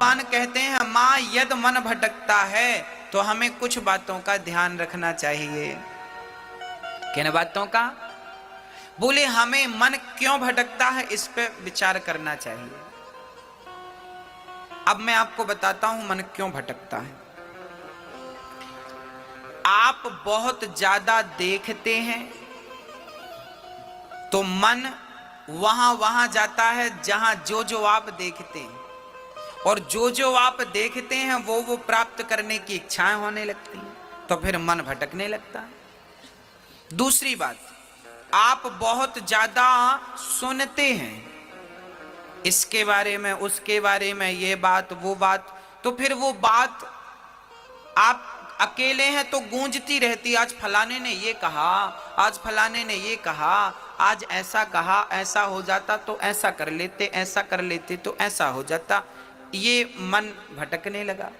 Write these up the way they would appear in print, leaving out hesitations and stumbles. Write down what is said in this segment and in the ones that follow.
भगवान कहते हैं माँ यद मन भटकता है तो हमें कुछ बातों का ध्यान रखना चाहिए। किन बातों का? बोले हमें मन क्यों भटकता है इस पे विचार करना चाहिए। अब मैं आपको बताता हूं मन क्यों भटकता है। आप बहुत ज्यादा देखते हैं तो मन वहां वहां जाता है जहां जो आप देखते हैं, और जो आप देखते हैं वो प्राप्त करने की इच्छाएं होने लगती हैं, तो फिर मन भटकने लगता है। दूसरी बात, आप बहुत ज्यादा सुनते हैं इसके बारे में उसके बारे में, ये बात वो बात, तो फिर वो बात आप अकेले हैं तो गूंजती रहती। आज फलाने ने ये कहा, आज फलाने ने ये कहा, आज ऐसा कहा, ऐसा हो जाता तो ऐसा कर लेते, ऐसा कर लेते तो ऐसा हो जाता। ये मन भटकने लगा।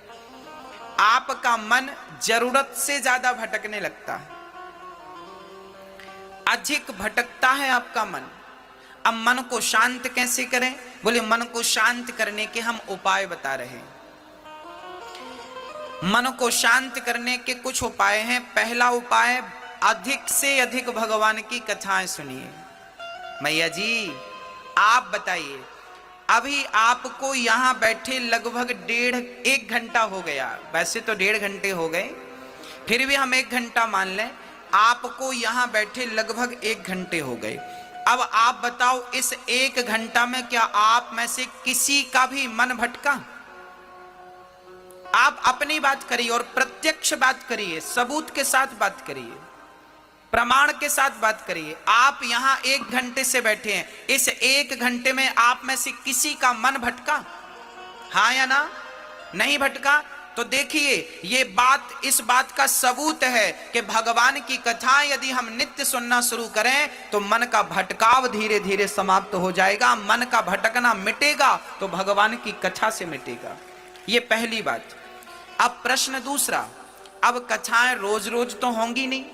आपका मन जरूरत से ज्यादा भटकने लगता है, अधिक भटकता है आपका मन। अब मन को शांत कैसे करें? बोले मन को शांत करने के हम उपाय बता रहे हैं। मन को शांत करने के कुछ उपाय हैं। पहला उपाय, अधिक से अधिक भगवान की कथाएं सुनिए। मैया जी आप बताइए, अभी आपको यहां बैठे लगभग 1.5 घंटा हो गया। वैसे तो 1.5 घंटे हो गए, फिर भी हम 1 घंटा मान लें। आपको यहां बैठे लगभग 1 घंटे हो गए। अब आप बताओ, इस 1 घंटा में क्या आप में से किसी का भी मन भटका? आप अपनी बात करिए और प्रत्यक्ष बात करिए, सबूत के साथ बात करिए, प्रमाण के साथ बात करिए। आप यहां 1 घंटे से बैठे हैं, इस 1 घंटे में आप में से किसी का मन भटका? हाँ या ना? नहीं भटका? तो देखिए, ये बात, इस बात का सबूत है कि भगवान की कथा यदि हम नित्य सुनना शुरू करें तो मन का भटकाव धीरे धीरे समाप्त हो जाएगा। मन का भटकना मिटेगा तो भगवान की कथा से मिटेगा। ये पहली बात। अब प्रश्न दूसरा, अब कथाएं रोज रोज तो होंगी नहीं,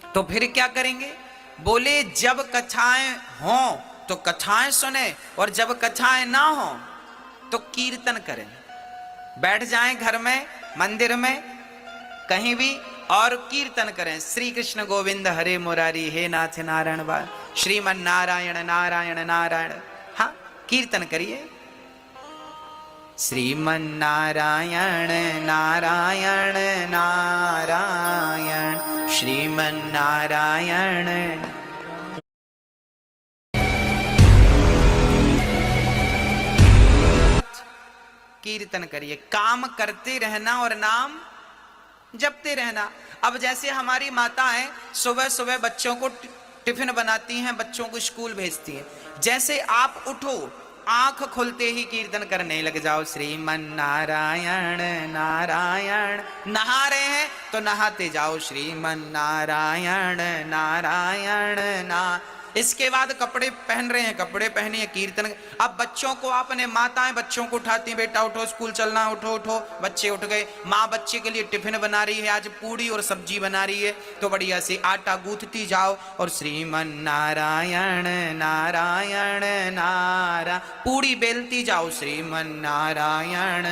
तो फिर क्या करेंगे? बोले जब कथाएं हों तो कथाएं सुने, और जब कथाएं ना हों तो कीर्तन करें। बैठ जाएं घर में, मंदिर में, कहीं भी, और कीर्तन करें। श्री कृष्ण गोविंद हरे मुरारी, हे नाथ नारायण बा, श्रीमन नारायण नारायण नारायण। हाँ, कीर्तन करिए। श्रीमन नारायण नारायण नारायण, श्रीमन नारायण। कीर्तन करिए, काम करते रहना और नाम जपते रहना। अब जैसे हमारी माताएं सुबह सुबह बच्चों को टिफिन बनाती हैं, बच्चों को स्कूल भेजती हैं, जैसे आप उठो, आंख खुलते ही कीर्तन करने लग जाओ, श्रीमन नारायण नारायण। नहा रहे हैं तो नहाते जाओ, श्रीमन नारायण नारायण ना। इसके बाद कपड़े पहन रहे हैं, कपड़े पहनिए, कीर्तन। अब बच्चों को, आपने माताएं बच्चों को उठाती, बेटा उठो स्कूल चलना, उठो उठो। बच्चे उठ गए, माँ बच्चे के लिए टिफिन बना रही है, आज पूड़ी और सब्जी बना रही है, तो बढ़िया से आटा गूंथती जाओ और श्रीमन नारायण नारायण नारा, पूड़ी बेलती जाओ, श्रीमन नारायण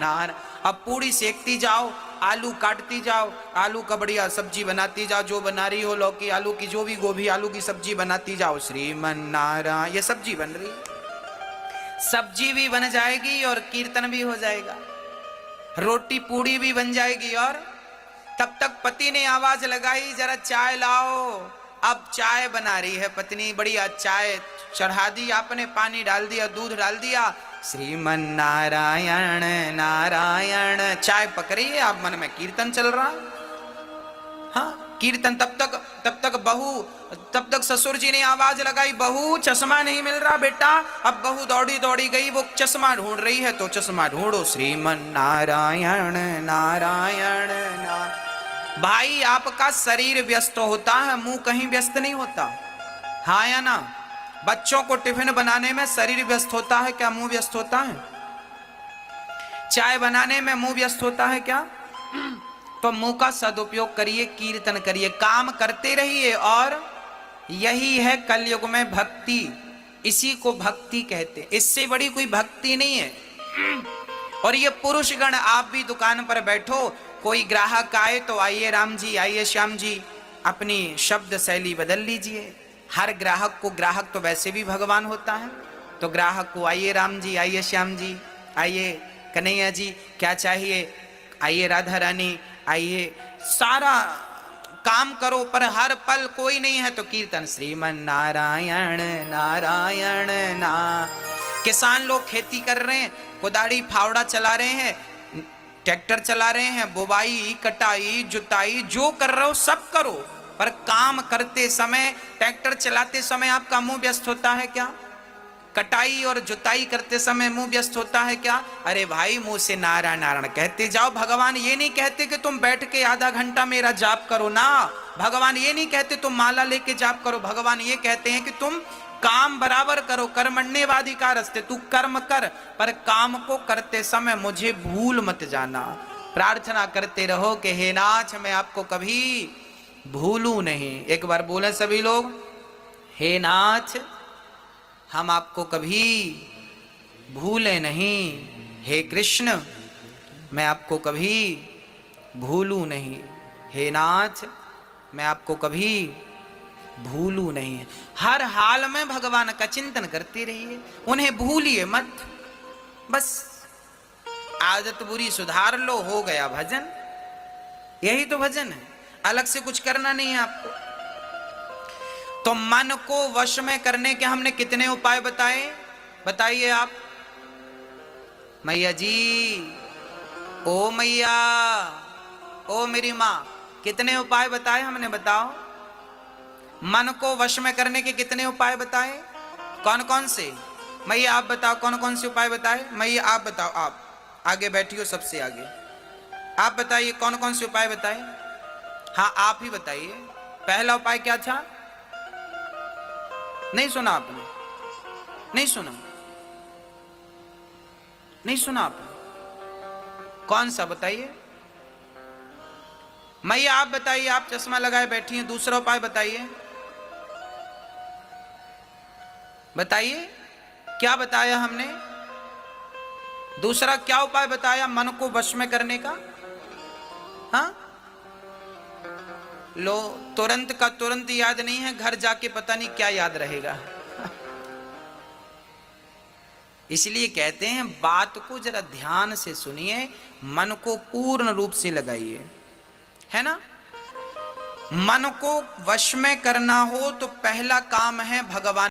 नारायण। अब पूड़ी सेकती जाओ, आलू काटती जाओ, आलू का बढ़िया सब्जी बनाती जाओ, जो बना रही हो, लौकी आलू की, जो भी, गोभी आलू की सब्जी बनाती जाओ, श्रीमन नारायण। ये सब्जी बन रही, सब्जी भी बन जाएगी और कीर्तन भी हो जाएगा, रोटी पूड़ी भी बन जाएगी। और तब तक पति ने आवाज लगाई, जरा चाय लाओ। अब चाय बना रही है पत्नी, बढ़िया चाय चढ़ा दी आपने, पानी डाल दिया, दूध डाल दिया, श्रीमन नारायण नारायण। चाय पक रही है, आप मन में कीर्तन चल रहा। हाँ, कीर्तन। तब तक ससुर जी ने आवाज लगाई, बहू चश्मा नहीं मिल रहा बेटा। अब बहू दौड़ी दौड़ी गई, वो चश्मा ढूंढ रही है, तो चश्मा ढूंढो, श्रीमन नारायण नारायण नारायण। भाई आपका शरीर व्यस्त होता है, मुंह कहीं व्यस्त नहीं होता। हाँ या ना? बच्चों को टिफिन बनाने में शरीर व्यस्त होता है क्या? मुंह व्यस्त होता है? चाय बनाने में मुंह व्यस्त होता है क्या? तो मुंह का सदुपयोग करिए, कीर्तन करिए, काम करते रहिए। और यही है कलयुग में भक्ति, इसी को भक्ति कहते हैं। इससे बड़ी कोई भक्ति नहीं है। और ये पुरुष गण, आप भी दुकान पर बैठो, कोई ग्राहक आए तो आइए राम जी, आइए श्याम जी, अपनी शब्द शैली बदल लीजिए। हर ग्राहक को, ग्राहक तो वैसे भी भगवान होता है, तो ग्राहक को आइए राम जी, आइए श्याम जी, आइए कन्हैया जी, क्या चाहिए, आइए राधा रानी, आइए, सारा काम करो, पर हर पल कोई नहीं है तो कीर्तन श्रीमन नारायण नारायण ना। किसान लोग खेती कर रहे हैं, कुदाड़ी फावड़ा चला रहे हैं, ट्रैक्टर चला रहे हैं, बुवाई कटाई जुताई जो कर रहे हो सब करो, पर काम करते समय, ट्रैक्टर चलाते समय आपका मुंह व्यस्त होता है क्या? कटाई और जुताई करते समय मुंह व्यस्त होता है क्या? अरे भाई, मुंह से नारायण नारायण कहते जाओ। भगवान ये नहीं कहते कि तुम बैठ के आधा घंटा मेरा जाप करो ना, भगवान ये नहीं कहते तुम माला लेके जाप करो, भगवान ये कहते हैं कि तुम काम बराबर करो। कर्मण्येवाधिकारस्ते, तू कर्म कर, पर काम को करते समय मुझे भूल मत जाना। प्रार्थना करते रहो कि हे नाथ, मैं आपको कभी भूलूं नहीं। एक बार बोले सभी लोग, हे नाथ, हम आपको कभी भूले नहीं। हे कृष्ण, मैं आपको कभी भूलूं नहीं। हे नाथ, मैं आपको कभी भूलूं नहीं। हर हाल में भगवान का चिंतन करते रहिए, उन्हें भूलिए मत। बस आदत बुरी सुधार लो, हो गया भजन। यही तो भजन है, अलग से कुछ करना नहीं है आपको। तो मन को वश में करने के हमने कितने उपाय बताए, बताइए आप। मैया जी, ओ मैया, ओ मेरी माँ, कितने उपाय बताए हमने, बताओ। मन को वश में करने के कितने उपाय बताए, कौन कौन से? मैया आप बताओ, कौन कौन से उपाय बताए? मैया आप बताओ, आप आगे बैठी हो, सबसे आगे आप बताइए कौन कौन से उपाय बताए। हाँ, आप ही बताइए। पहला उपाय क्या था? नहीं सुना आपने? नहीं सुना? नहीं सुना आपने? कौन सा बताइए? मैया आप बताइए, आप चश्मा लगाए बैठी हैं। दूसरा उपाय बताइए, बताइए क्या बताया हमने? दूसरा क्या उपाय बताया मन को वश में करने का? हाँ, लो, तुरंत का तुरंत याद नहीं है, घर जाके पता नहीं क्या याद रहेगा। इसलिए कहते हैं बात को जरा ध्यान से सुनिए, मन को पूर्ण रूप से लगाइए, है ना। मन को वश में करना हो तो पहला काम है भगवान